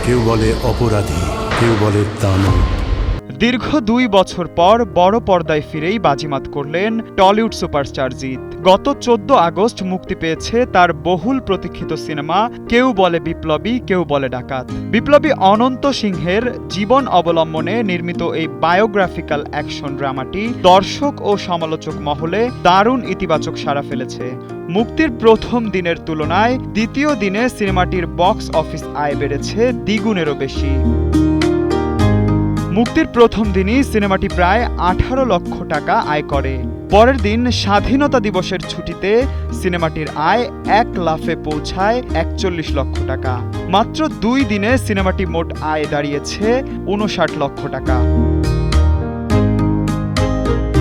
কেউ বলে অপরাধী, কেউ বলে দানব। দীর্ঘ 2 বছর পর বড় পর্দায় ফিরেই বাজিমাত করলেন টলিউড সুপারস্টার জিৎ। গত 14 আগস্ট মুক্তি পেয়েছে তার বহুল প্রতীক্ষিত সিনেমা কেউ বলে বিপ্লবী, কেউ বলে ডাকাত। বিপ্লবী অনন্ত সিংহের জীবন অবলম্বনে নির্মিত এই বায়োগ্রাফিক্যাল অ্যাকশন ড্রামাটি দর্শক ও সমালোচক মহলে দারুণ ইতিবাচক সাড়া ফেলেছে। মুক্তির প্রথম দিনের তুলনায় দ্বিতীয় দিনে সিনেমাটির বক্স অফিস আয় বেড়েছে দ্বিগুণেরও বেশি। মুক্তির প্রথম দিনই সিনেমাটি প্রায় 18 লক্ষ টাকা আয় করে। পরের দিন স্বাধীনতা দিবসের ছুটিতে সিনেমাটির আয় 1 লাফে পৌঁছায় 41 লক্ষ টাকা। মাত্র 2 দিনে সিনেমাটি মোট আয় দাঁড়িয়েছে 59 লক্ষ টাকা।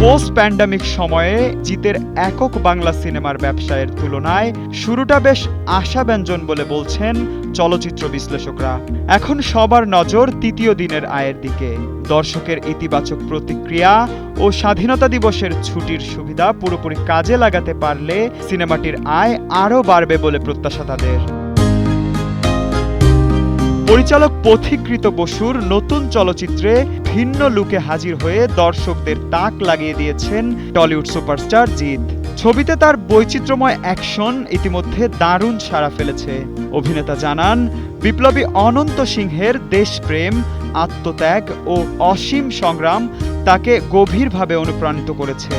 পোস্ট প্যান্ডামিক সময়ে জিতের একক বাংলা সিনেমার ব্যবসায়ের তুলনায় শুরুটা বেশ আশাব্যঞ্জন বলে বলছেন চলচ্চিত্র বিশ্লেষকরা। এখন সবার নজর তৃতীয় দিনের আয়ের দিকে। দর্শকের ইতিবাচক প্রতিক্রিয়া ও স্বাধীনতা দিবসের ছুটির সুবিধা পুরোপুরি কাজে লাগাতে পারলে সিনেমাটির আয় আরও বাড়বে বলে প্রত্যাশা তাদের। পরিচালক পথিকৃত বসুর নতুন চলচ্চিত্রে ভিন্ন লুকে হাজির হয়ে দর্শকদের তাক লাগিয়ে দিয়েছেন টলিউড সুপারস্টার জিৎ। ছবিতে তার বৈচিত্র্যময় অ্যাকশন ইতিমধ্যে দারুণ সাড়া ফেলেছে। অভিনেতা জানান, বিপ্লবী অনন্ত সিংহের দেশপ্রেম, আত্মত্যাগ ও অসীম সংগ্রাম তাকে গভীরভাবে অনুপ্রাণিত করেছে।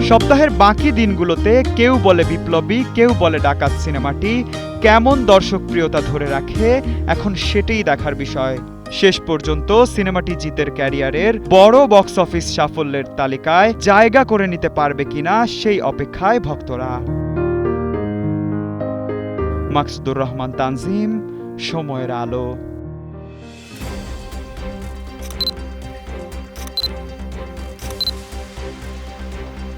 সপ্তাহের বাকি দিনগুলোতে কেউ বলে বিপ্লবী, কেউ বলে ডাকাত সিনেমাটি কেমন দর্শকপ্রিয়তা ধরে রাখে এখন সেটাই দেখার বিষয়। শেষ পর্যন্ত সিনেমাটি জিতের ক্যারিয়ারের বড় বক্স অফিস সাফল্যের তালিকায় জায়গা করে নিতে পারবে কিনা সেই অপেক্ষায় ভক্তরা। মাকসুদুর রহমান তানজিম, সময়ের আলো।